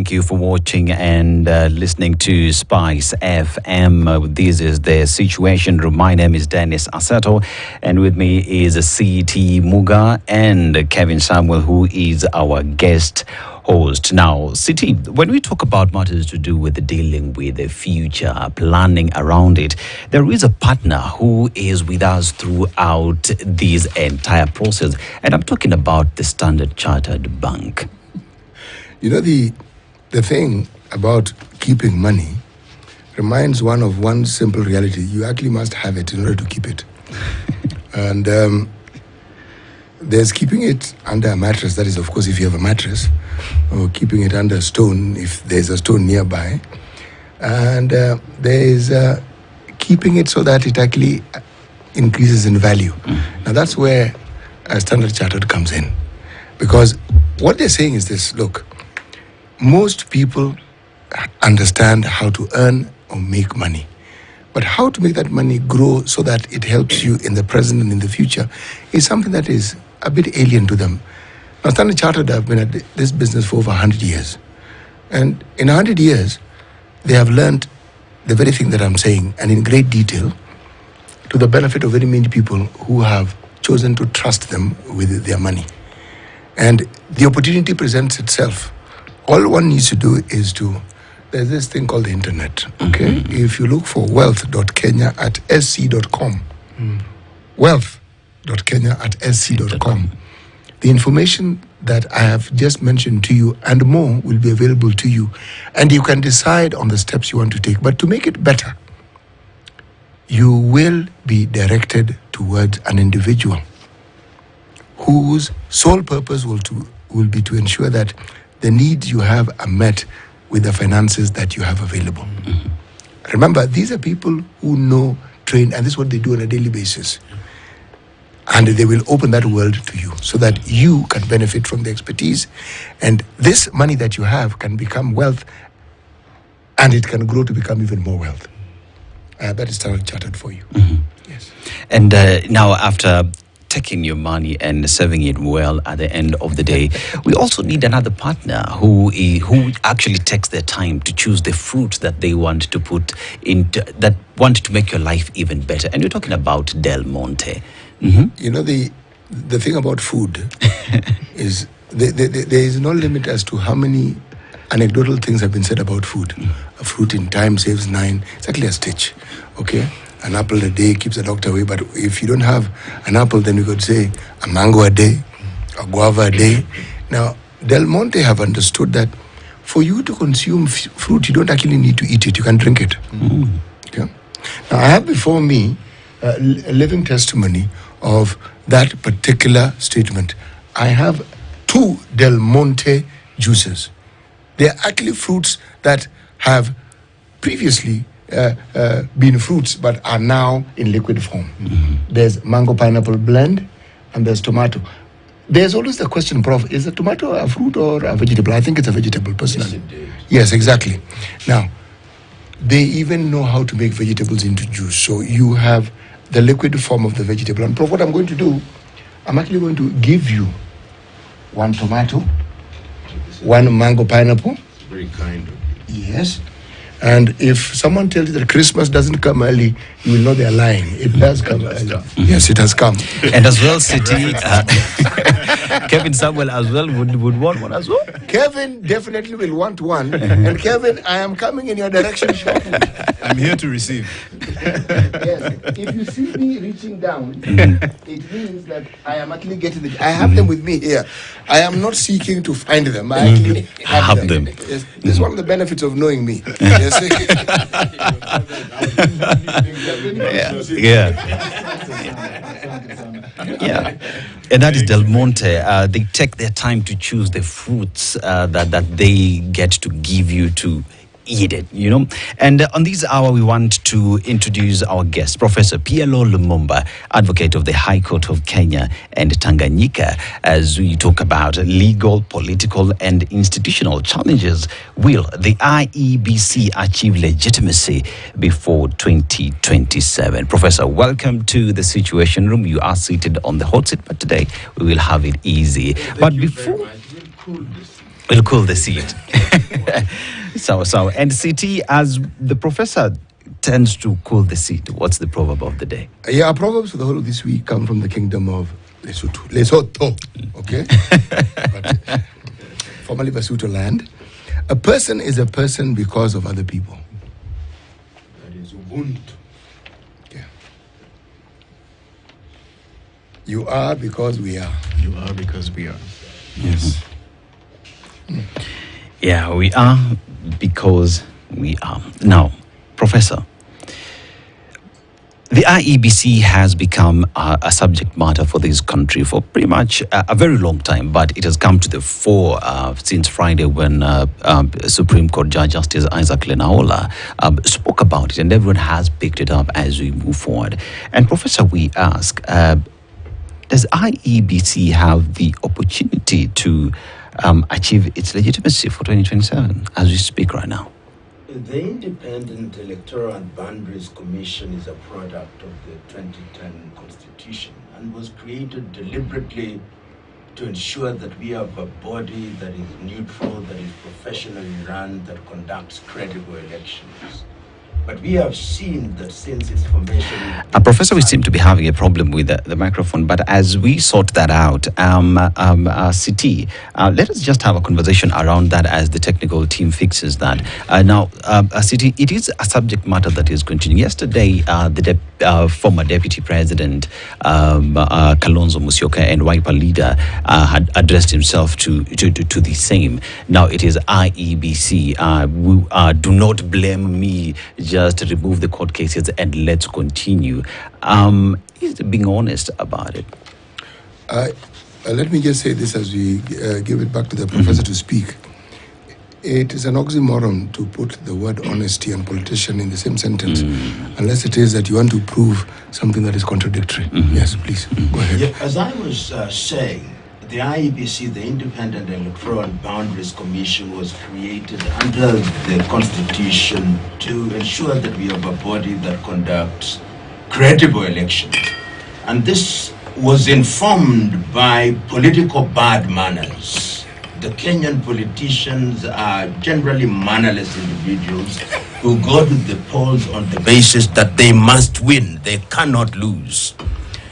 thank you for watching and listening to Spice FM. This is the Situation Room. My name is Dennis Aseto, and with me is C.T. Muga and Kevin Samuel, who is our guest host. Now, C.T., when we talk about matters to do with dealing with the future, planning around it, there is a partner who is with us throughout this entire process, and I'm talking about the Standard Chartered Bank. You know, the thing about keeping money reminds one of one simple reality. You actually must have it in order to keep it. And there's keeping it under a mattress. That is, of course, if you have a mattress, or keeping it under a stone if there's a stone nearby. And there is keeping it so that it actually increases in value. Now, that's where Standard Chartered comes in. Because what they're saying is this: look, most people understand how to earn or make money. But how to make that money grow so that it helps you in the present and in the future is something that is a bit alien to them. Now, Standard Chartered have been at this business for over 100 years. And in 100 years, they have learned the very thing that I'm saying, and in great detail, to the benefit of very many people who have chosen to trust them with their money. And the opportunity presents itself. All one needs to do is there's this thing called the internet, okay? If you look for wealth.kenya@sc.com, wealth.kenya@sc.com, the information that I have just mentioned to you and more will be available to you, and you can decide on the steps you want to take. But to make it better, you will be directed towards an individual whose sole purpose will be to ensure that the needs you have are met with the finances that you have available. Remember, these are people who know, train, and this is what they do on a daily basis. And they will open that world to you so that you can benefit from the expertise. And this money that you have can become wealth, and it can grow to become even more wealth. That is Standard Chartered for you. Yes. And now, after taking your money and serving it well at the end of the day, we also need another partner who actually takes their time to choose the fruits that they want to put into, that want to make your life even better. And you're talking about Del Monte. You know, the thing about food is there is no limit as to how many anecdotal things have been said about food. A fruit in time saves 9. It's actually a stitch, okay? An apple a day keeps the doctor away. But if you don't have an apple, then we could say a mango a day, a guava a day. Now, Del Monte have understood that for you to consume fruit, you don't actually need to eat it. You can drink it. Okay? Now, I have before me a living testimony of that particular statement. I have 2 Del Monte juices. They are actually fruits that have previously been fruits but are now in liquid form. There's mango pineapple blend and there's tomato. There's always the question, Prof, is a tomato a fruit or a vegetable? I think it's a vegetable, personally. Yes, exactly. Now, they even know how to make vegetables into juice. So you have the liquid form of the vegetable. And Prof, what I'm going to do, I'm actually going to give you 1 tomato, 1 mango pineapple. Very kind of you. Yes. And if someone tells you that Christmas doesn't come early, you will know they are lying. It does come early. Yes, it has come. And as well, City, Kevin Samuel as well would want one as well. Kevin definitely will want one. And Kevin, I am coming in your direction shortly. I'm here to receive. Yes. If you see me reaching down, it means that I am actually getting it. I have them with me here. I am not seeking to find them. I actually have them. Yes. This is one of the benefits of knowing me. Yes. Yeah. And that is Del Monte. They take their time to choose the fruits that they get to give you to eat it, you know. And on this hour, we want to introduce our guest, Professor PLO Lumumba, advocate of the High Court of Kenya and Tanganyika, as we talk about legal, political, and institutional challenges. Will the IEBC achieve legitimacy before 2027? Professor, welcome to the Situation Room. You are seated on the hot seat, but today we will have it easy. But before... Will cool the seat. So, and CT, as the professor tends to cool the seat, what's the proverb of the day? Yeah, our proverbs for the whole of this week come from the kingdom of Lesotho. Okay? But, formerly Basuto land. A person is a person because of other people. That is Ubuntu. Yeah. You are because we are. You are because we are. Yes. Yeah, we are because we are. Now, Professor, the IEBC has become a subject matter for this country for pretty much a very long time, but it has come to the fore since Friday when Supreme Court Judge Justice Isaac Lenaola spoke about it, and everyone has picked it up as we move forward. And Professor, we ask, does IEBC have the opportunity to achieve its legitimacy for 2027 as we speak right now? The Independent Electoral and Boundaries Commission is a product of the 2010 Constitution and was created deliberately to ensure that we have a body that is neutral, that is professionally run, that conducts credible elections. But we have seen that since its formation... Professor, we seem to be having a problem with the microphone, but as we sort that out, CT, let us just have a conversation around that as the technical team fixes that. Now, CT, it is a subject matter that is continuing. Yesterday, the former Deputy President, Kalonzo Musyoka, and Wiper leader had addressed himself to the same. Now, it is IEBC. Do not blame me, just remove the court cases and let's continue. Is being honest about it? Let me just say this as we give it back to the professor to speak. It is an oxymoron to put the word honesty and politician in the same sentence, unless it is that you want to prove something that is contradictory. Yes, please, go ahead. Yeah, as I was saying, the IEBC, the Independent Electoral and Boundaries Commission, was created under the Constitution to ensure that we have a body that conducts credible elections. And this was informed by political bad manners. The Kenyan politicians are generally mannerless individuals who go to the polls on the basis that they must win, they cannot lose.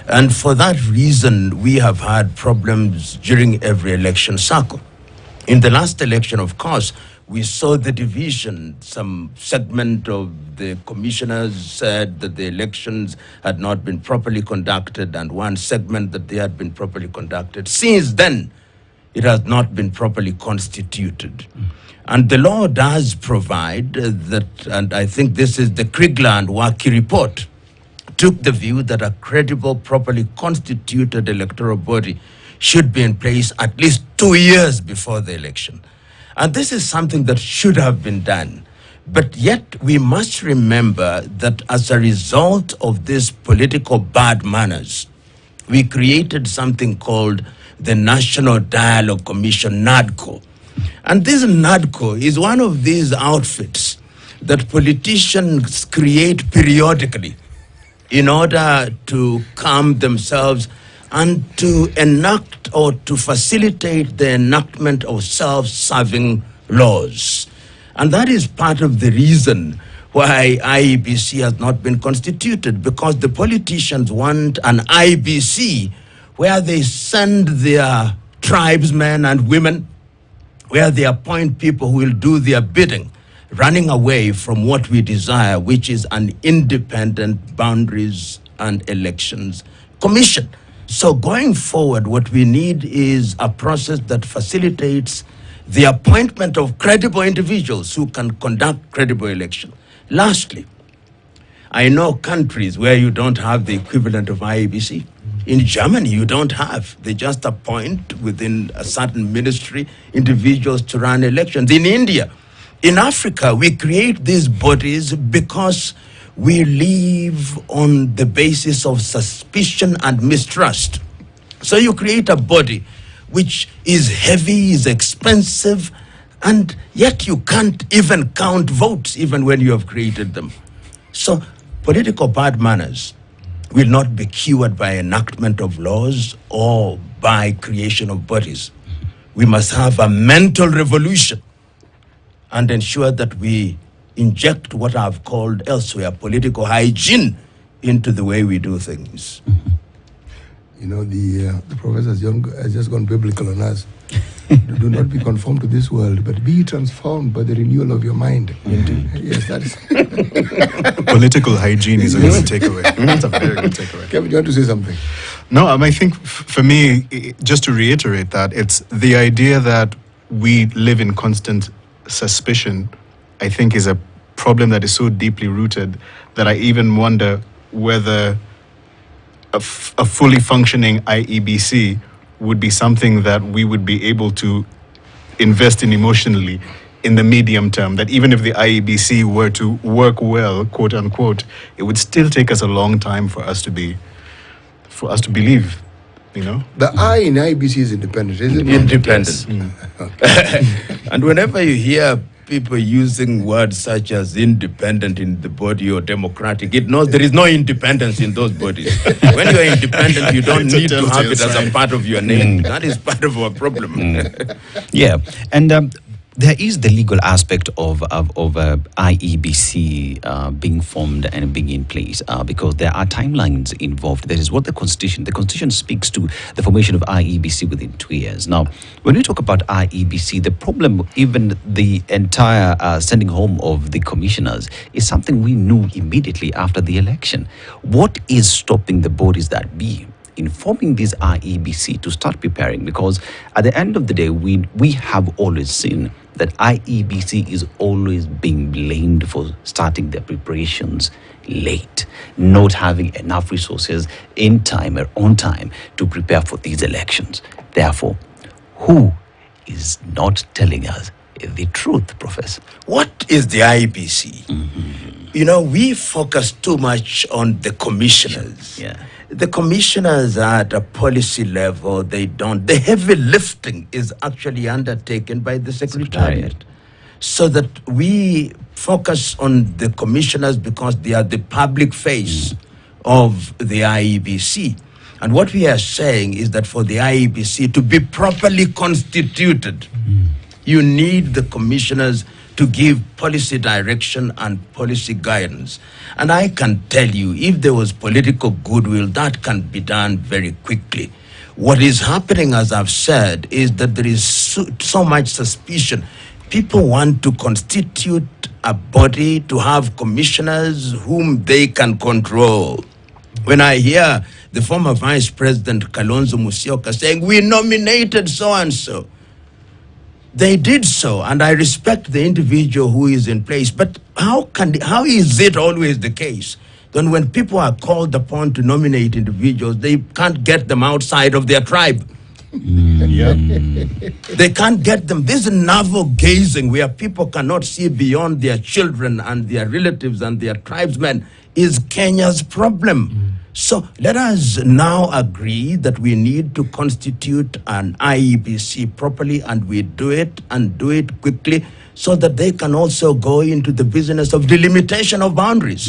And for that reason, we have had problems during every election cycle. In the last election, of course, we saw the division. Some segment of the commissioners said that the elections had not been properly conducted, and one segment that they had been properly conducted. Since then, it has not been properly constituted. And the law does provide that, and I think this is the Krigler and Waki report, took the view that a credible, properly constituted electoral body should be in place at least 2 years before the election. And this is something that should have been done. But yet we must remember that as a result of this political bad manners, we created something called the National Dialogue Commission, NADCO. And this NADCO is one of these outfits that politicians create periodically in order to calm themselves and to enact or to facilitate the enactment of self-serving laws. And that is part of the reason why IEBC has not been constituted, because the politicians want an IBC where they send their tribesmen and women, where they appoint people who will do their bidding, running away from what we desire, which is an independent boundaries and elections commission. So going forward, what we need is a process that facilitates the appointment of credible individuals who can conduct credible elections. Lastly, I know countries where you don't have the equivalent of IEBC. In Germany, you don't have. They just appoint within a certain ministry individuals to run elections. In India, in Africa, we create these bodies because we live on the basis of suspicion and mistrust. So you create a body which is heavy, is expensive, and yet you can't even count votes even when you have created them. So political bad manners will not be cured by enactment of laws or by creation of bodies. We must have a mental revolution and ensure that we inject what I've called elsewhere political hygiene into the way we do things. You know, the professor has just gone biblical on us. Do not be conformed to this world, but be transformed by the renewal of your mind. Indeed. Yes, that is. Political hygiene is a good takeaway. That's a very good takeaway. Kevin, you want to say something? No, I think for me, just to reiterate that, it's the idea that we live in constant suspicion, I think is a problem that is so deeply rooted that I even wonder whether a fully functioning IEBC would be something that we would be able to invest in emotionally in the medium term. That even if the IEBC were to work well, quote unquote, it would still take us a long time for us to believe, you know. The I in IEBC is independent, isn't it? Independent. And whenever you hear people using words such as independent in the body or democratic, it knows there is no independence in those bodies. When you are independent, you don't need to have it as a part of your name. That is part of our problem. Yeah, and there is the legal aspect of IEBC being formed and being in place because there are timelines involved. That is what the Constitution speaks to the formation of IEBC within 2 years. Now, when we talk about IEBC, the problem, even the entire sending home of the commissioners, is something we knew immediately after the election. What is stopping the bodies that be informing this IEBC to start preparing? Because at the end of the day, we have always seen that IEBC is always being blamed for starting their preparations late, not having enough resources in time or on time to prepare for these elections. Therefore, who is not telling us the truth, Professor? What is the IEBC? You know, we focus too much on the commissioners. Yeah. The commissioners are at a policy level. The heavy lifting is actually undertaken by the Secretariat. So that we focus on the commissioners because they are the public face of the IEBC. And what we are saying is that for the IEBC to be properly constituted, you need the commissioners to give policy direction and policy guidance. And I can tell you, if there was political goodwill, that can be done very quickly. What is happening, as I've said, is that there is so much suspicion. People want to constitute a body to have commissioners whom they can control. When I hear the former Vice President Kalonzo Musyoka saying, we nominated so-and-so, they did so, and I respect the individual who is in place. But how is it always the case that when people are called upon to nominate individuals, they can't get them outside of their tribe? They can't get them. This navel gazing where people cannot see beyond their children and their relatives and their tribesmen is Kenya's problem. So let us now agree that we need to constitute an IEBC properly, and we do it and do it quickly so that they can also go into the business of delimitation of boundaries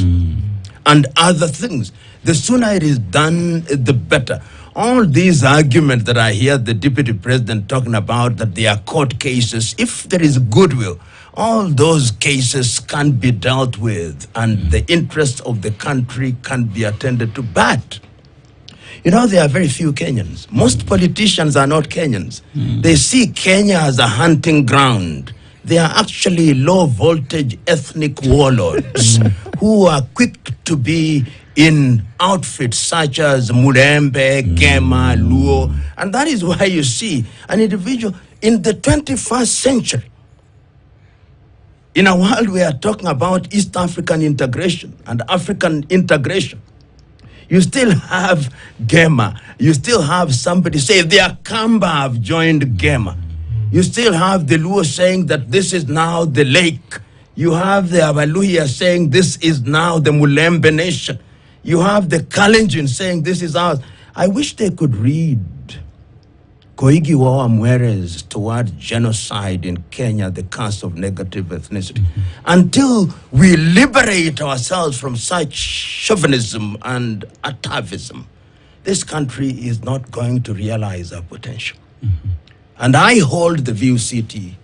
and other things. The sooner it is done, the better. All these arguments that I hear the Deputy President talking about, that they are court cases, if there is goodwill, all those cases can be dealt with and the interests of the country can be attended to. But, you know, there are very few Kenyans. Most politicians are not Kenyans. They see Kenya as a hunting ground. They are actually low-voltage ethnic warlords who are quick to be in outfits such as Mulembe, Gema, Luo. And that is why you see an individual in the 21st century, in a world we are talking about East African integration and African integration, you still have Gema. You still have somebody say, the Akamba have joined Gema. You still have the Luo saying that this is now the lake. You have the Abaluhia saying this is now the Mulembe nation. You have the Kalenjin saying this is ours. I wish they could read Koigi Wawa Mwere's Toward Genocide in Kenya, the Curse of Negative Ethnicity. Until we liberate ourselves from such chauvinism and atavism, this country is not going to realize our potential. And I hold the view, CT,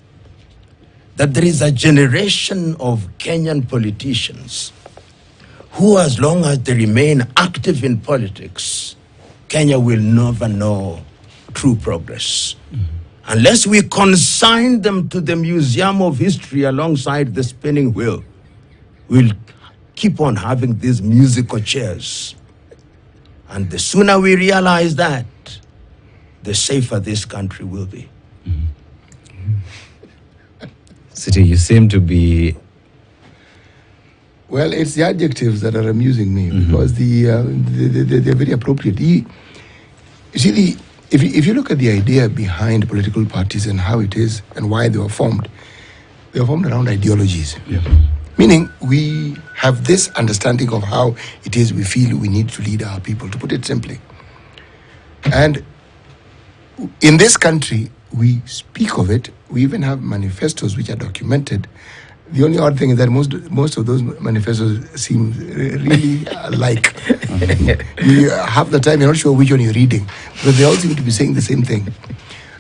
that there is a generation of Kenyan politicians who, as long as they remain active in politics, Kenya will never know true progress. Unless we consign them to the Museum of History alongside the spinning wheel, we'll keep on having these musical chairs. And the sooner we realize that, the safer this country will be. City, you seem to be... Well, it's the adjectives that are amusing me because they're very appropriate. You see, if you look at the idea behind political parties and how it is and why they were formed around ideologies. Yeah. Meaning we have this understanding of how it is we feel we need to lead our people, to put it simply. And in this country, we speak of it. We even have manifestos which are documented. The only odd thing is that most of those manifestos seem really alike. You half the time you're not sure which one you're reading, but they all seem to be saying the same thing,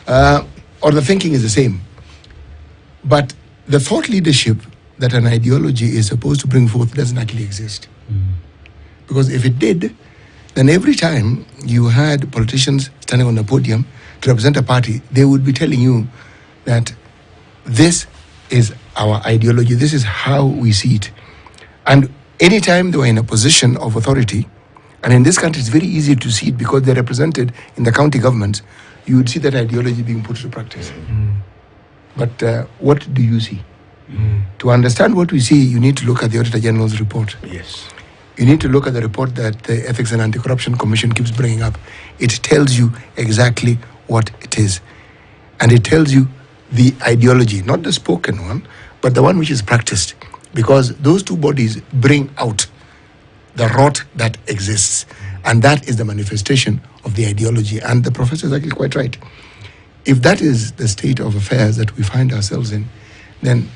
or the thinking is the same. But the thought leadership that an ideology is supposed to bring forth doesn't actually exist. Because if it did, then every time you had politicians standing on a podium to represent a party, they would be telling you that this is our ideology, this is how we see it. And anytime they were in a position of authority, and in this country it's very easy to see it because they're represented in the county governments, you would see that ideology being put to practice. But what do you see? To understand what we see, you need to look at the Auditor General's report. Yes. You need to look at the report that the Ethics and Anti-Corruption Commission keeps bringing up. It tells you exactly what it is. And it tells you the ideology, not the spoken one, but the one which is practiced. Because those two bodies bring out the rot that exists. And that is the manifestation of the ideology. And the professor is actually quite right. If that is the state of affairs that we find ourselves in, then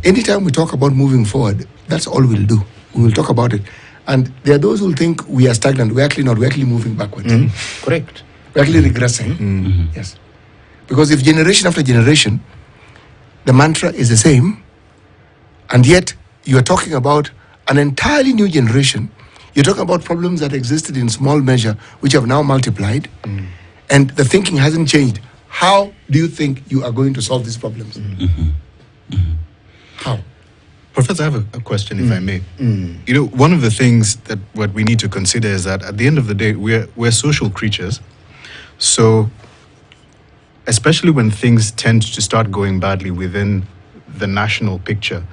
anytime we talk about moving forward, that's all we'll do. We will talk about it. And there are those who think we are stagnant. We're actually not. We're actually moving backwards. Correct. We're actually regressing. Yes. Because if generation after generation, the mantra is the same, and yet you are talking about an entirely new generation, you're talking about problems that existed in small measure, which have now multiplied, and the thinking hasn't changed. How do you think you are going to solve these problems? How? Professor, I have a question, if I may. You know, one of the things that what we need to consider is that at the end of the day, we're social creatures. So, especially when things tend to start going badly within the national picture,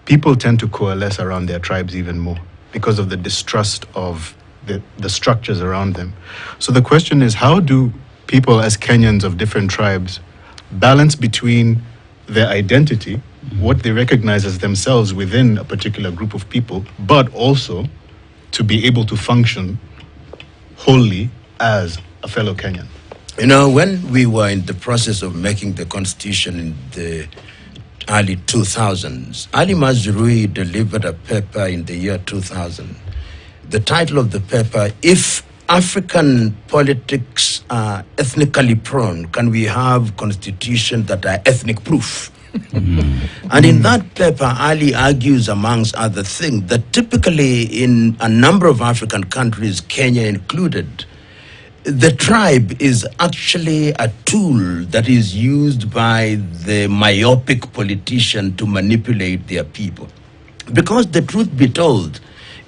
people tend to coalesce around their tribes even more because of the distrust of the structures around them. So the question is, how do people as Kenyans of different tribes balance between their identity, what they recognize as themselves within a particular group of people, but also to be able to function wholly as a fellow Kenyan? You know, when we were in the process of making the constitution in the early 2000s, Ali Mazrui delivered a paper in the year 2000. The title of the paper, If African Politics Are Ethnically Prone, Can We Have Constitutions That Are Ethnic Proof? And in that paper, Ali argues, amongst other things, that typically in a number of African countries, Kenya included, the tribe is actually a tool that is used by the myopic politician to manipulate their people. Because the truth be told,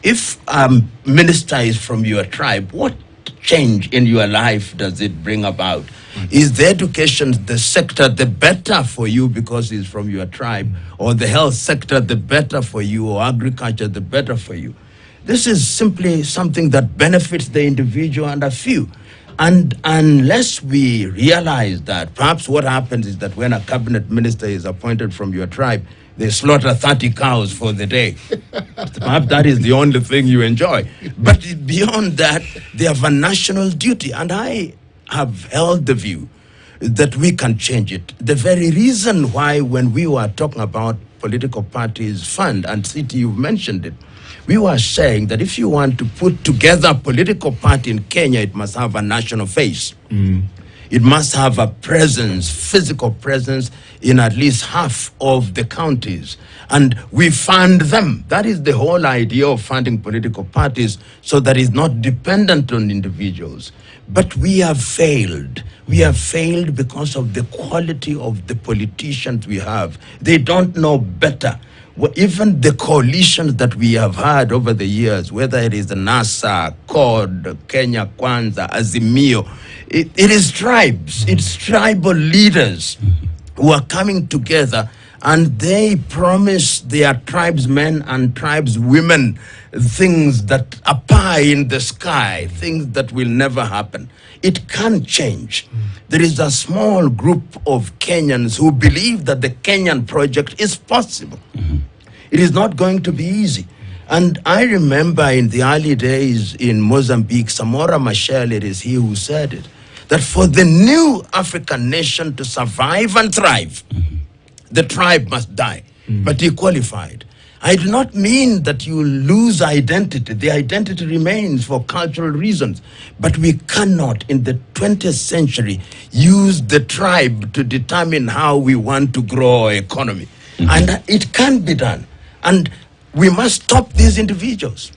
if a minister is from your tribe, what change in your life does it bring about? Is the education the sector the better for you because he's from your tribe, or the health sector the better for you, or agriculture the better for you? This is simply something that benefits the individual and a few. And unless we realize that, perhaps what happens is that when a cabinet minister is appointed from your tribe, they slaughter 30 cows for the day. Perhaps that is the only thing you enjoy. But beyond that, they have a national duty. And I have held the view that we can change it. The very reason why, when we were talking about political parties fund, and City, you've mentioned it, we were saying that if you want to put together a political party in Kenya, it must have a national face. It must have a presence, physical presence, in at least half of the counties. And we fund them. That is the whole idea of funding political parties, so that it's not dependent on individuals. But we have failed. We have failed because of the quality of the politicians we have. They don't know better. Well, even the coalitions that we have had over the years, whether it is the NASA, CORD, Kenya Kwanza, Azimio, it is tribes, it's tribal leaders who are coming together, and they promise their tribesmen and tribeswomen things that are pie in the sky, things that will never happen. It can change. There is a small group of Kenyans who believe that the Kenyan project is possible. It is not going to be easy. And I remember in the early days in Mozambique, Samora Machel, it is he who said it, that for the new African nation to survive and thrive, the tribe must die. But he qualified. I do not mean that you lose identity. The identity remains for cultural reasons. But we cannot, in the 20th century, use the tribe to determine how we want to grow our economy. And it can be done. And we must stop these individuals.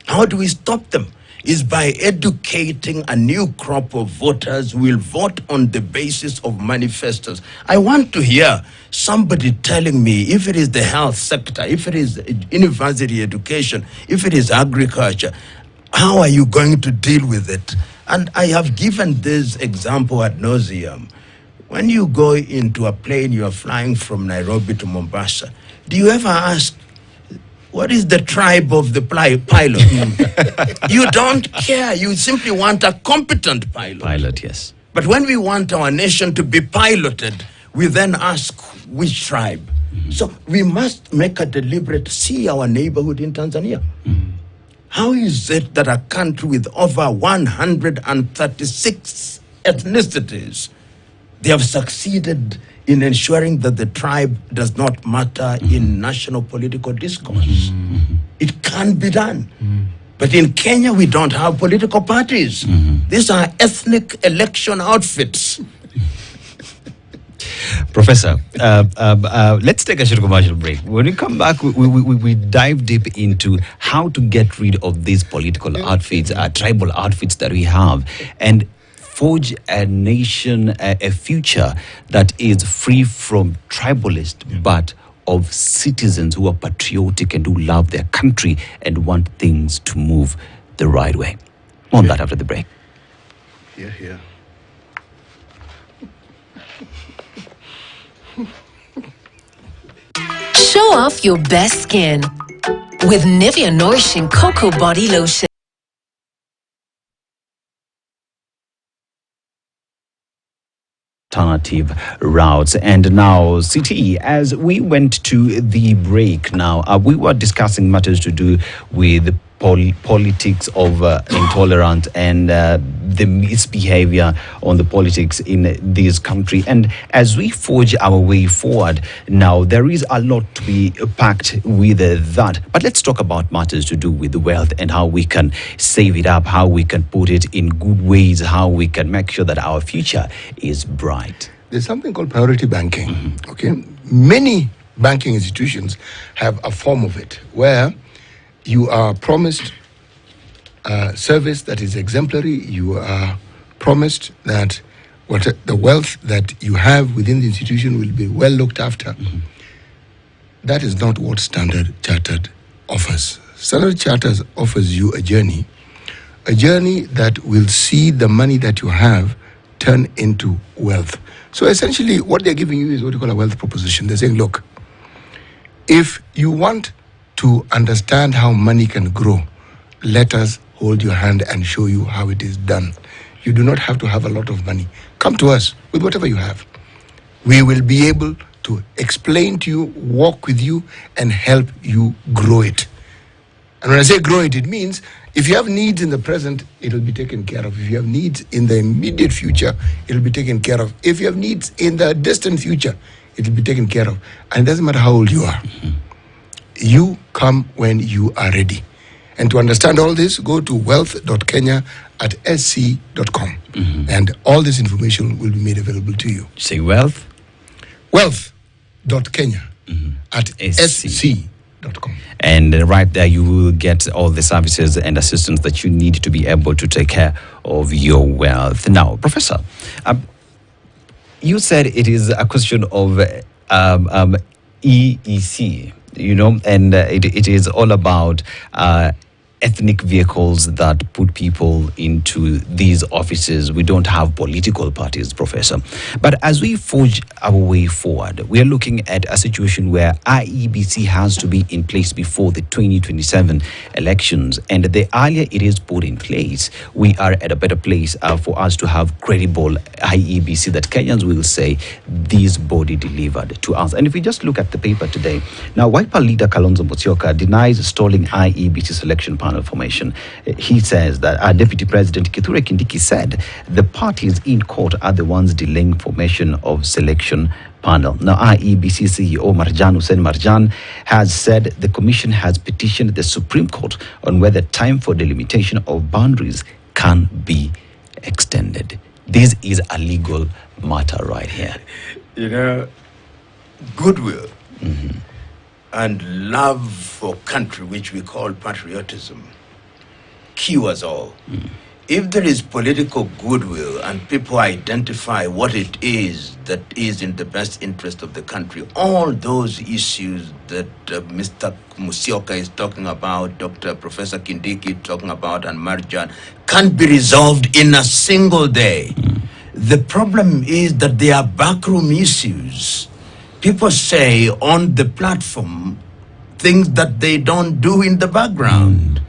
How do we stop them? Is by educating a new crop of voters who will vote on the basis of manifestos. I want to hear somebody telling me, if it is the health sector, if it is university education, if it is agriculture, how are you going to deal with it? And I have given this example ad nauseum. When you go into a plane, you are flying from Nairobi to Mombasa, do you ever ask, what is the tribe of the pilot? You don't care. You simply want a competent pilot. Pilot, yes. But when we want our nation to be piloted, we then ask which tribe. So we must make a deliberate, see our neighborhood in Tanzania. How is it that a country with over 136 ethnicities, they have succeeded in ensuring that the tribe does not matter in national political discourse? It can be done. But in Kenya, we don't have political parties. These are ethnic election outfits. Professor, let's take a short commercial break. When we come back, we dive deep into how to get rid of these political outfits, tribal outfits that we have, and forge a nation, a future that is free from tribalist, but of citizens who are patriotic and who love their country and want things to move the right way. More on that after the break. Yeah. Show off your best skin with Nivea Nourishing Cocoa Body Lotion. Alternative routes. And now, CT, as we went to the break now, we were discussing matters to do with politics of intolerance and the misbehavior on the politics in this country. And as we forge our way forward, now there is a lot to be packed with that. But let's talk about matters to do with the wealth and how we can save it up, how we can put it in good ways, how we can make sure that our future is bright. There's something called priority banking. Okay, many banking institutions have a form of it where you are promised a service that is exemplary. You are promised that the wealth that you have within the institution will be well looked after. That is not what Standard Chartered offers. Standard Chartered offers you a journey that will see the money that you have turn into wealth. So essentially, what they're giving you is what you call a wealth proposition. They're saying, look, if you want to understand how money can grow, let us hold your hand and show you how it is done. You do not have to have a lot of money. Come to us with whatever you have. We will be able to explain to you, walk with you, and help you grow it. And when I say grow it, it means if you have needs in the present, it will be taken care of. If you have needs in the immediate future, it will be taken care of. If you have needs in the distant future, it will be taken care of. And it doesn't matter how old you are. You come when you are ready. And to understand all this, go to wealth.kenya@sc.com. And all this information will be made available to you. Say wealth. Wealth.kenya@sc.com. And right there, you will get all the services and assistance that you need to be able to take care of your wealth. Now, Professor, you said it is a question of EEC, and it is all about ethnic vehicles that put people into these offices. We don't have political parties, Professor. But as we forge our way forward, we are looking at a situation where IEBC has to be in place before the 2027 elections. And the earlier it is put in place, we are at a better place for us to have credible IEBC that Kenyans will say, this body delivered to us. And if we just look at the paper today, now Wiper leader Kalonzo Musyoka denies stalling IEBC selection panel formation. He says that our Deputy President Kithure Kindiki said the parties in court are the ones delaying formation of selection panel. Now, IEBC CEO Marjan Hussein Marjan has said the commission has petitioned the Supreme Court on whether time for delimitation of boundaries can be extended. This is a legal matter right here. Goodwill and love for country, which we call patriotism, cures all. If there is political goodwill and people identify what it is that is in the best interest of the country, all those issues that Mr. Musyoka is talking about, Professor Kindiki talking about, and Marjan can be resolved in a single day. The problem is that there are backroom issues. People say on the platform things that they don't do in the background.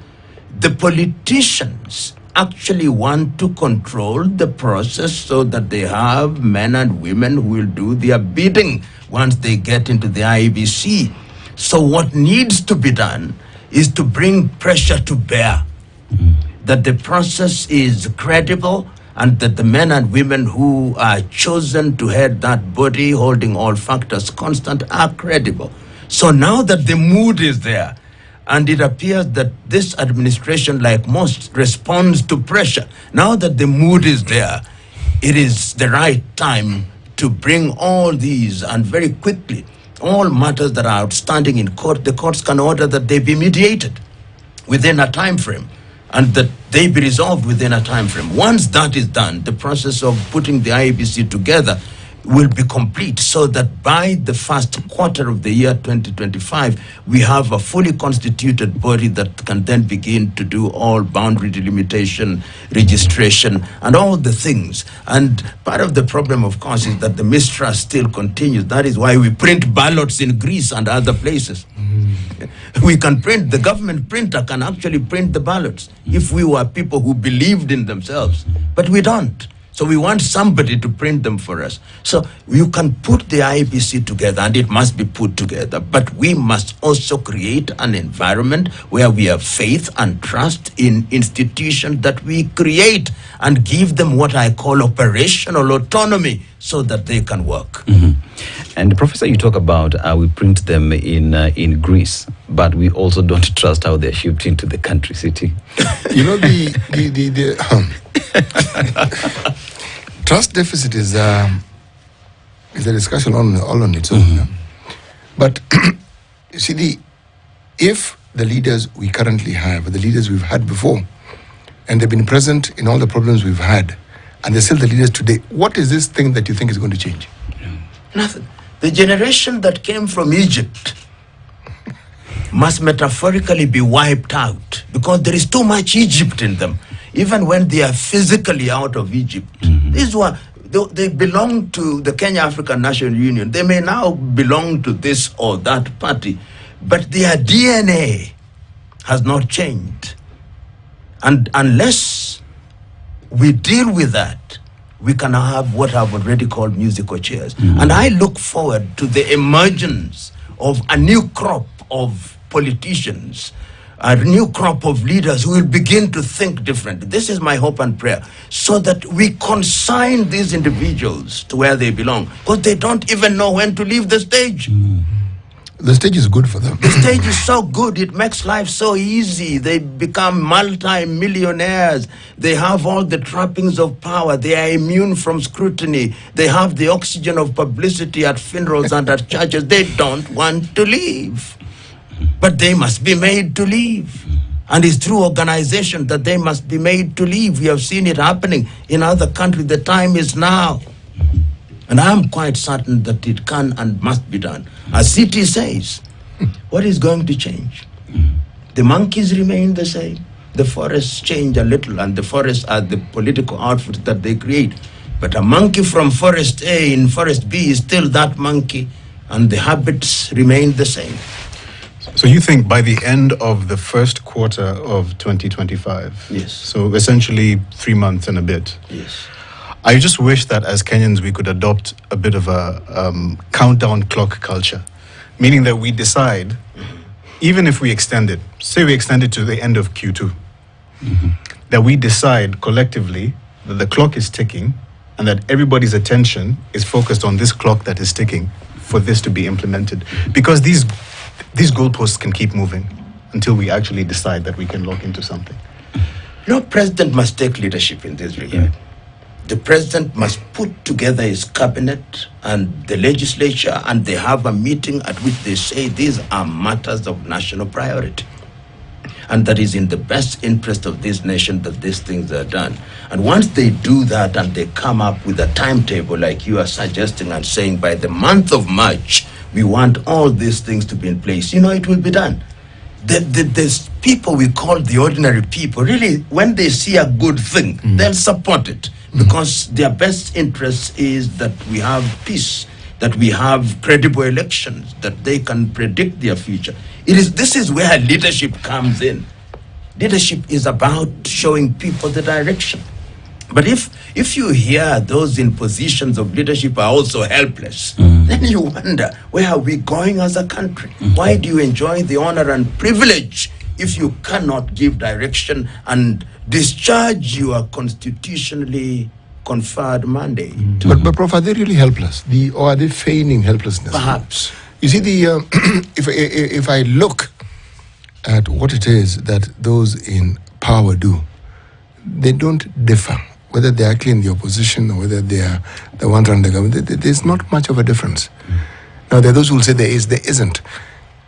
The politicians actually want to control the process so that they have men and women who will do their bidding once they get into the IEBC. So what needs to be done is to bring pressure to bear, that the process is credible, and that the men and women who are chosen to head that body, holding all factors constant, are credible. So now that the mood is there, and it appears that this administration, like most, responds to pressure. Now that the mood is there, it is the right time to bring all these, and very quickly, all matters that are outstanding in court, the courts can order that they be mediated within a time frame, and that they be resolved within a time frame. Once that is done, the process of putting the IEBC together will be complete, so that by the first quarter of the year 2025, we have a fully constituted body that can then begin to do all boundary delimitation, registration, and all the things. And part of the problem, of course, is that the mistrust still continues. That is why we print ballots in Greece and other places. We can print, the government printer can actually print the ballots if we were people who believed in themselves, but we don't. So we want somebody to print them for us. So you can put the IEBC together, and it must be put together, but we must also create an environment where we have faith and trust in institutions that we create, and give them what I call operational autonomy so that they can work. And Professor, you talk about we print them in Greece, but we also don't trust how they're shipped into the country city. Trust deficit is a discussion all on its own. But you see, if the leaders we currently have, the leaders we've had before, and they've been present in all the problems we've had, and they're still the leaders today, what is this thing that you think is going to change? Nothing. The generation that came from Egypt must metaphorically be wiped out, because there is too much Egypt in them. Even when they are physically out of Egypt, they belong to the Kenya African National Union. They may now belong to this or that party, but their DNA has not changed. And unless we deal with that, we can have what I've already called musical chairs. And I look forward to the emergence of a new crop of politicians, a new crop of leaders who will begin to think differently. This is my hope and prayer, so that we consign these individuals to where they belong, because they don't even know when to leave the stage. The stage is good for them. The stage is so good, it makes life so easy. They become multi-millionaires. They have all the trappings of power. They are immune from scrutiny. They have the oxygen of publicity at funerals and at churches. They don't want to leave. But they must be made to leave. And it's through organization that they must be made to leave. We have seen it happening in other countries. The time is now. And I'm quite certain that it can and must be done. As City says, what is going to change? The monkeys remain the same. The forests change a little, and the forests are the political outfits that they create. But a monkey from forest A in forest B is still that monkey, and the habits remain the same. So you think by the end of the first quarter of 2025, Yes. so essentially 3 months and a bit, Yes. I just wish that as Kenyans we could adopt a bit of a countdown clock culture, meaning that we decide, even if we extend it, say we extend it to the end of Q2, that we decide collectively that the clock is ticking and that everybody's attention is focused on this clock that is ticking for this to be implemented. Because these goalposts can keep moving until we actually decide that we can lock into something. No president must take leadership in this regard. The president must put together his cabinet and the legislature, and they have a meeting at which they say these are matters of national priority. And that is in the best interest of this nation that these things are done. And once they do that and they come up with a timetable like you are suggesting and saying by the month of March, we want all these things to be in place, it will be done. There's people we call the ordinary people, really, when they see a good thing, they'll support it. Because their best interest is that we have peace, that we have credible elections, that they can predict their future. This is where leadership comes in. Leadership is about showing people the direction. But if you hear those in positions of leadership are also helpless, then you wonder, where are we going as a country? Why do you enjoy the honor and privilege if you cannot give direction and discharge your constitutionally conferred mandate? But Prof, are they really helpless? Or are they feigning helplessness? Perhaps. You see, if I look at what it is that those in power do, they don't differ. Whether they're actually in the opposition or whether they are the ones running the government, there's not much of a difference. Now, there are those who will say there is, there isn't.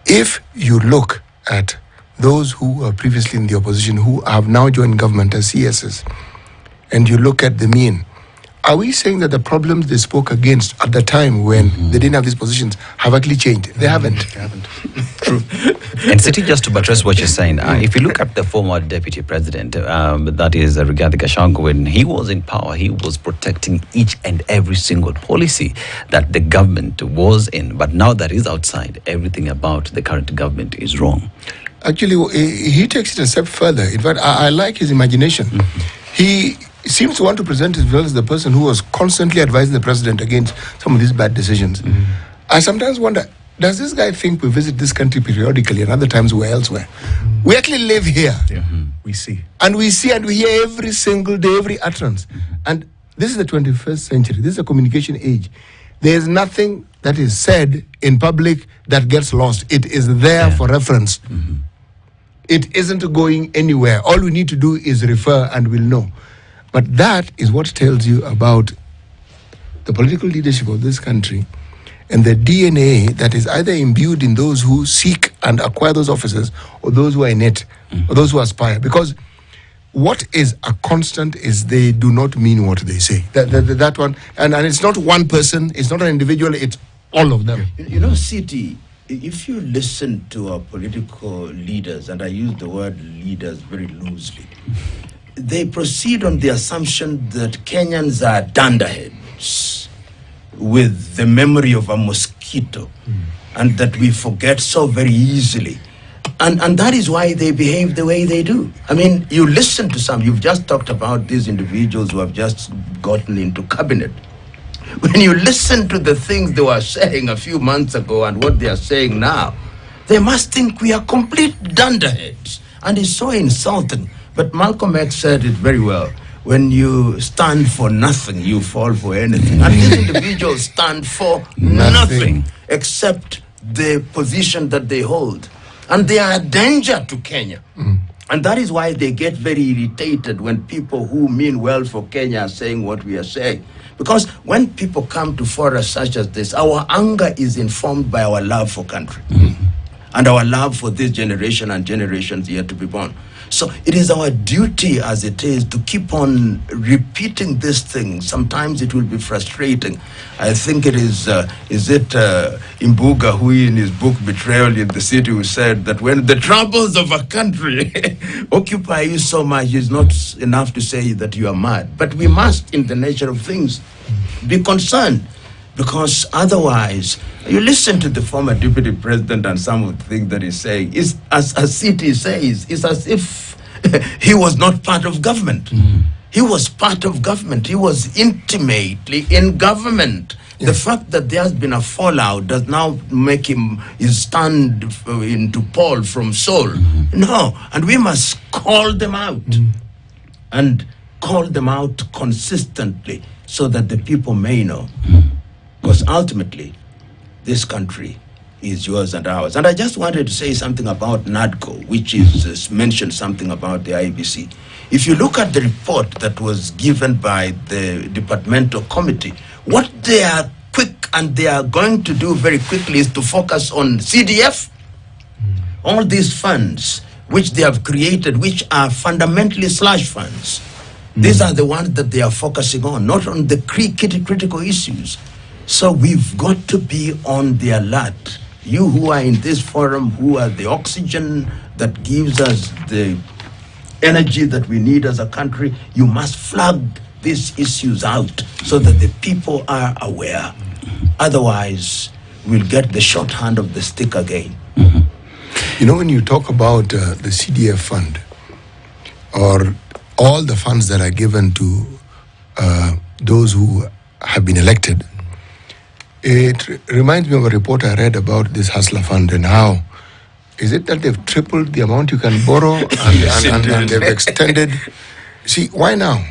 If you look at those who were previously in the opposition who have now joined government as CSs, and you look at the mean, are we saying that the problems they spoke against at the time when they didn't have these positions have actually changed? They haven't. True. And City, just to buttress what you're saying, if you look at the former deputy president, that is Rigathi Gachagua, when he was in power, he was protecting each and every single policy that the government was in. But now that he's outside, everything about the current government is wrong. Actually, he takes it a step further. In fact, I like his imagination. He seems to want to present himself as the person who was constantly advising the president against some of these bad decisions. I sometimes wonder, does this guy think we visit this country periodically and other times we're elsewhere? We actually live here. We see. And we see and we hear every single day, every utterance. And this is the 21st century. This is a communication age. There's nothing that is said in public that gets lost. It is there for reference. It isn't going anywhere. All we need to do is refer and we'll know. But that is what tells you about the political leadership of this country and the DNA that is either imbued in those who seek and acquire those offices or those who are in it, or those who aspire. Because what is a constant is they do not mean what they say. That one, and it's not one person, it's not an individual, it's all of them. City, if you listen to our political leaders, and I use the word leaders very loosely, they proceed on the assumption that Kenyans are dunderheads with the memory of a mosquito, and that we forget so very easily. And that is why they behave the way they do. I mean, you listen to some, you've just talked about these individuals who have just gotten into cabinet. When you listen to the things they were saying a few months ago and what they are saying now, they must think we are complete dunderheads. And it's so insulting. But Malcolm X said it very well. When you stand for nothing, you fall for anything. And these individuals stand for nothing except the position that they hold. And they are a danger to Kenya. And that is why they get very irritated when people who mean well for Kenya are saying what we are saying. Because when people come to forums such as this, our anger is informed by our love for country and our love for this generation and generations yet to be born. So it is our duty as it is to keep on repeating this thing. Sometimes it will be frustrating. I think it is Imbuga who in his book Betrayal in the City who said that when the troubles of a country occupy you so much, it's not enough to say that you are mad. But we must, in the nature of things, be concerned. Because otherwise, you listen to the former deputy president and some of the things that he's saying, is, as City says, it's as if he was not part of government. He was part of government. He was intimately in government. The fact that there has been a fallout does now make him stand into Paul from Saul. No, and we must call them out. And call them out consistently so that the people may know. Because ultimately, this country is yours and ours. And I just wanted to say something about NADCO, which is mentioned something about the IEBC. If you look at the report that was given by the departmental committee, what they are quick and they are going to do very quickly is to focus on CDF, all these funds which they have created, which are fundamentally slush funds. These are the ones that they are focusing on, not on the critical issues. So we've got to be on the alert. You who are in this forum, who are the oxygen that gives us the energy that we need as a country, you must flag these issues out so that the people are aware. Otherwise, we'll get the short hand of the stick again. You know, when you talk about the CDF fund or all the funds that are given to those who have been elected, it reminds me of a report I read about this Hustler Fund and how is it that they've tripled the amount you can borrow and they've extended. See, why now?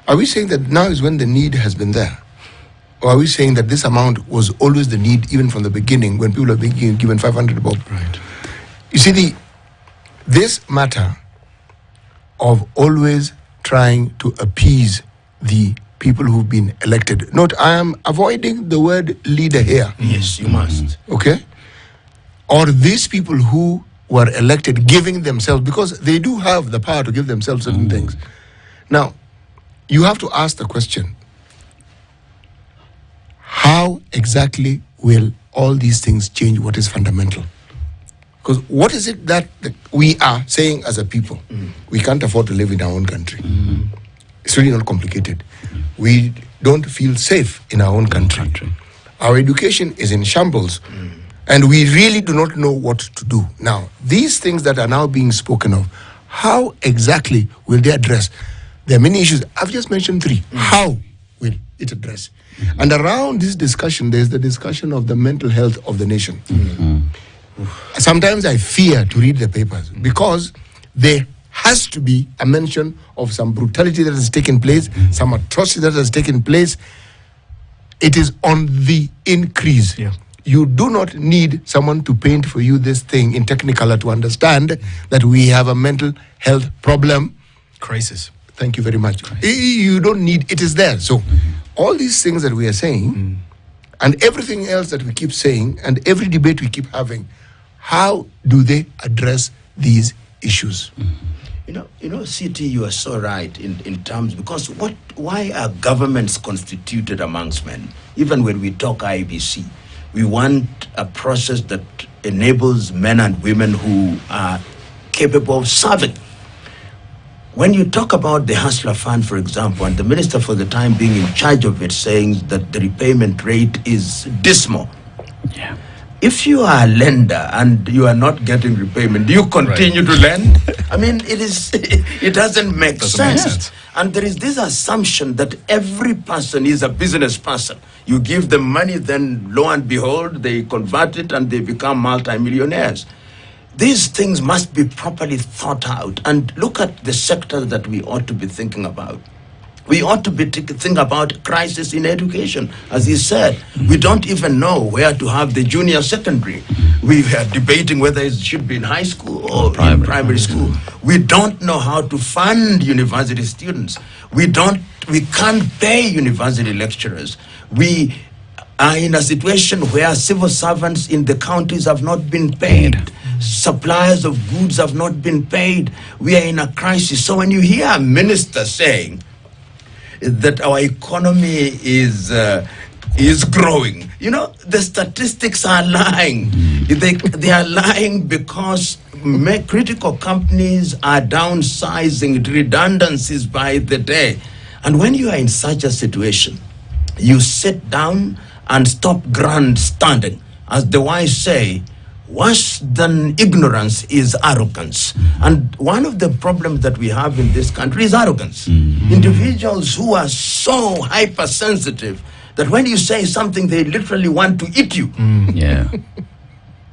Are we saying that now is when the need has been there? Or are we saying that this amount was always the need even from the beginning when people are being given 500 bob? Right. You see, this matter of always trying to appease the people who've been elected. Note, I am avoiding the word leader here. Yes, you must. Okay? Or these people who were elected giving themselves, because they do have the power to give themselves certain things. Now, you have to ask the question, how exactly will all these things change what is fundamental? Because what is it that we are saying as a people? We can't afford to live in our own country. It's really not complicated. We don't feel safe in our own country. Our education is in shambles. And we really do not know what to do. Now, these things that are now being spoken of, how exactly will they address? There are many issues. I've just mentioned three. How will it address? And around this discussion, there's the discussion of the mental health of the nation. Sometimes I fear to read the papers because there has to be a mention of some brutality that has taken place, some atrocity that has taken place. It is on the increase. Yeah. You do not need someone to paint for you this thing in Technicolor to understand that we have a mental health problem. Crisis. Thank you very much. You don't need, it is there. So all these things that we are saying and everything else that we keep saying and every debate we keep having, how do they address these issues? You know, CT, you are so right in terms, because why are governments constituted amongst men? Even when we talk IEBC, we want a process that enables men and women who are capable of serving. When you talk about the Hustler Fund, for example, and the minister for the time being in charge of it saying that the repayment rate is dismal. Yeah. If you are a lender and you are not getting repayment, do you continue to lend? I mean, it doesn't make sense. And there is this assumption that every person is a business person. You give them money, then lo and behold, they convert it and they become multimillionaires. These things must be properly thought out. And look at the sectors that we ought to be thinking about. We ought to think about crisis in education. As he said, we don't even know where to have the junior secondary. We are debating whether it should be in high school or in primary school. We don't know how to fund university students. We can't pay university lecturers. We are in a situation where civil servants in the counties have not been paid. Suppliers of goods have not been paid. We are in a crisis. So when you hear a minister saying that our economy is growing, you know, the statistics are lying. They are lying because critical companies are downsizing, redundancies by the day. And when you are in such a situation, you sit down and stop grandstanding. As the wise say, worse than ignorance is arrogance. And one of the problems that we have in this country is arrogance. Individuals who are so hypersensitive that when you say something, they literally want to eat you. Yeah.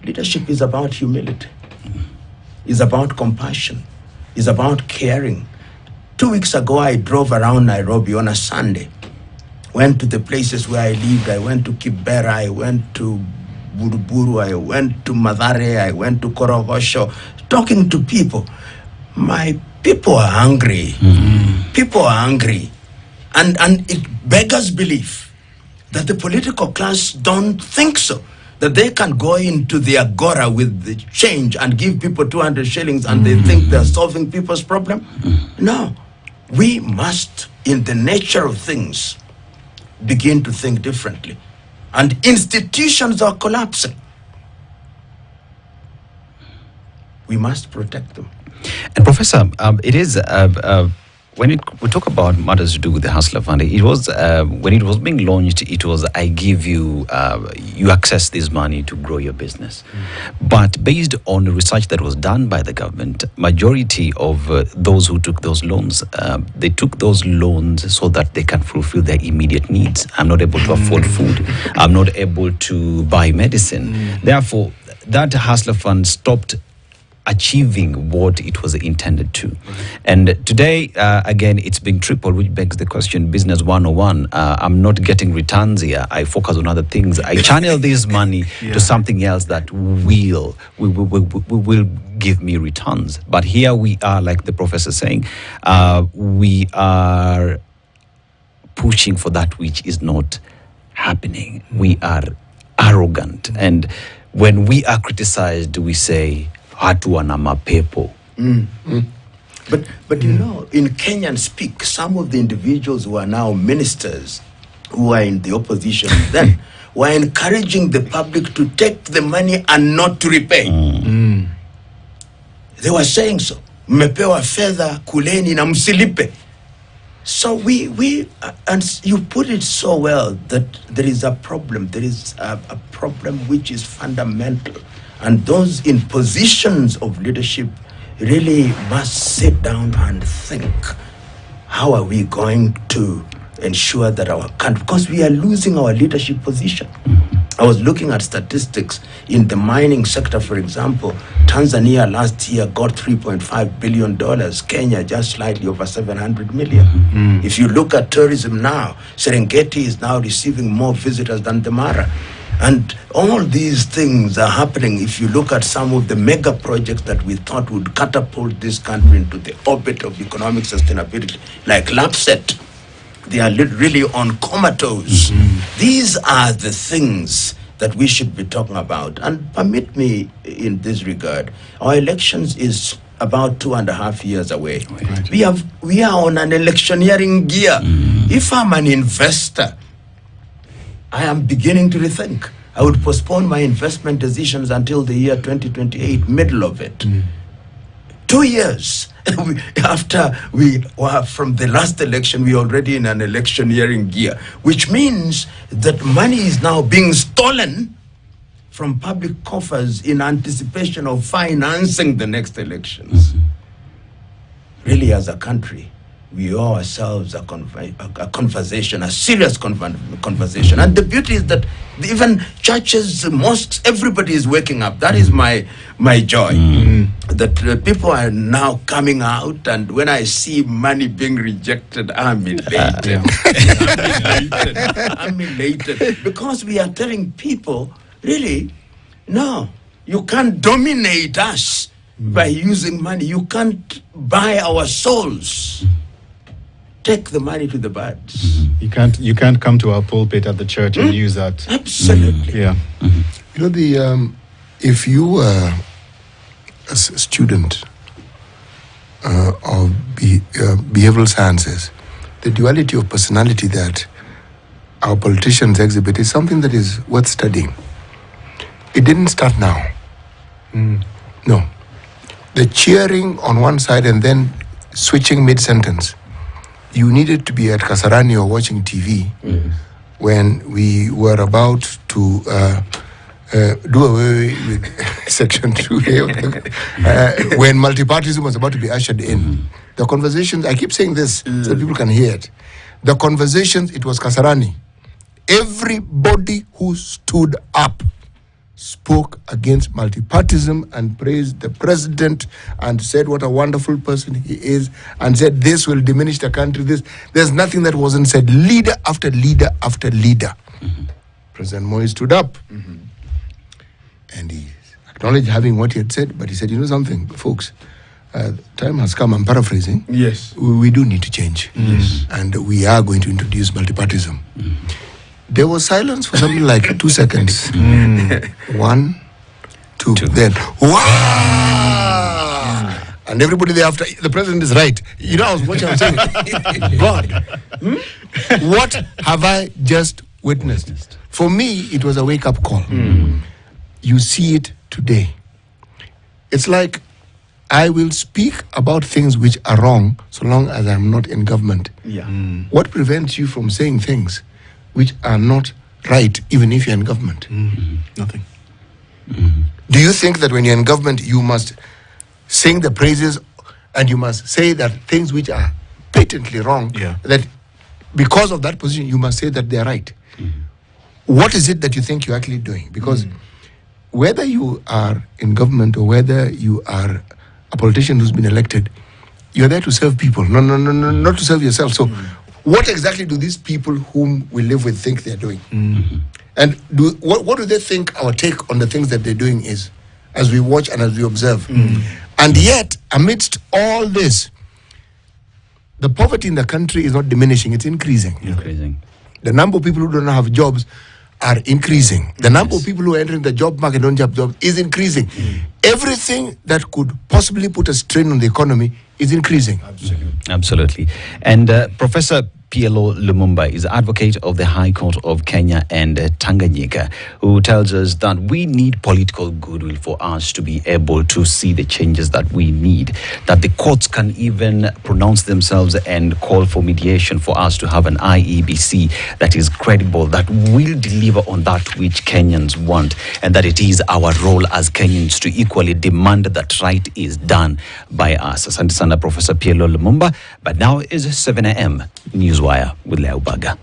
Leadership is about humility. It's about compassion. It's about caring. 2 weeks ago, I drove around Nairobi on a Sunday. Went to the places where I lived. I went to Kibera. I went to Buruburu. I went to Mathare. I went to Korogosho. Talking to people. My people are hungry. People are hungry. And it beggars belief that the political class don't think so. That they can go into the agora with the change and give people 200 shillings and they think they're solving people's problem. No. We must, in the nature of things, begin to think differently. And institutions are collapsing. We must protect them. And Professor, it is when we talk about matters to do with the Hustler Fund, it was when it was being launched, it was I give you you access this money to grow your business. But based on the research that was done by the government, majority of those who took those loans, they took those loans so that they can fulfill their immediate needs. I'm not able to afford food. I'm not able to buy medicine. Therefore, that Hustler Fund stopped achieving what it was intended to. And today, again, it's being tripled, which begs the question, business 101, I'm not getting returns here. I focus on other things. I channel this money to something else that will give me returns. But here we are, like the professor saying, we are pushing for that which is not happening. We are arrogant. And when we are criticized, we say, But you know, in Kenyan speak, some of the individuals who are now ministers, who are in the opposition then, were encouraging the public to take the money and not to repay. They were saying so. Mmepewa fedha kuleni na msilipe. So we and you put it so well that there is a problem. There is a problem which is fundamental. And those in positions of leadership really must sit down and think, how are we going to ensure that our country, because we are losing our leadership position. I was looking at statistics in the mining sector, for example. Tanzania last year got $3.5 billion. Kenya just slightly over 700 million. If you look at tourism now, Serengeti is now receiving more visitors than the Mara. And all these things are happening. If you look at some of the mega projects that we thought would catapult this country into the orbit of economic sustainability, like LAPSET, they are really on comatose. These are the things that we should be talking about. And permit me in this regard, our elections is about 2.5 years away. Right. We are on an electioneering gear. If I'm an investor, I am beginning to rethink. I would postpone my investment decisions until the year 2028, middle of it. 2 years after we were from the last election, we are already in an electioneering gear, which means that money is now being stolen from public coffers in anticipation of financing the next elections. Really, as a country, we owe ourselves a conversation, a serious conversation. And the beauty is that even churches, mosques, everybody is waking up. That is my joy. That people are now coming out, and when I see money being rejected, I'm elated. I'm elated. Because we are telling people, really, no, you can't dominate us by using money. You can't buy our souls. Take the money to the birds. You can't come to our pulpit at the church and use that. Absolutely. Yeah. You know, if you were a student of behavioral sciences, the duality of personality that our politicians exhibit is something that is worth studying. It didn't start now. No. The cheering on one side and then switching mid-sentence. You needed to be at Kasarani or watching TV when we were about to do away with Section 2A, when multipartyism was about to be ushered in. The conversations, I keep saying this so that people can hear it. The conversations, it was Kasarani. Everybody who stood up spoke against multipartyism and praised the president and said what a wonderful person he is and said this will diminish the country. There's nothing that wasn't said. Leader after leader after leader. President Moi stood up and he acknowledged having what he had said, but he said, you know something, folks, time has come, I'm paraphrasing. Yes. We do need to change. And we are going to introduce multipartyism. There was silence for something like 2 seconds. 1, 2, then wow! And everybody thereafter, the president is right. You know, I was watching, I was saying, God, what have I just witnessed? For me, it was a wake-up call. You see it today. It's like I will speak about things which are wrong so long as I'm not in government. What prevents you from saying things which are not right, even if you're in government? Nothing. Do you think that when you're in government, you must sing the praises and you must say that things which are patently wrong, that because of that position, you must say that they're right? What is it that you think you're actually doing? Because whether you are in government or whether you are a politician who's been elected, you're there to serve people, not to serve yourself. So what exactly do these people whom we live with think they're doing? And what do they think our take on the things that they're doing is, as we watch and as we observe? And yet, amidst all this, the poverty in the country is not diminishing, it's increasing. The number of people who don't have jobs are increasing. The number of people who are entering the job market don't have jobs is increasing. Everything that could possibly put a strain on the economy is increasing. Absolutely. And Professor PLO Lumumba is advocate of the High Court of Kenya and Tanganyika, who tells us that we need political goodwill for us to be able to see the changes that we need, that the courts can even pronounce themselves and call for mediation for us to have an IEBC that is credible, that will deliver on that which Kenyans want, and that it is our role as Kenyans to equally demand that right is done by us. Asante sana Professor PLO Lumumba. But now is 7 a.m. Newswire with Leo Baga.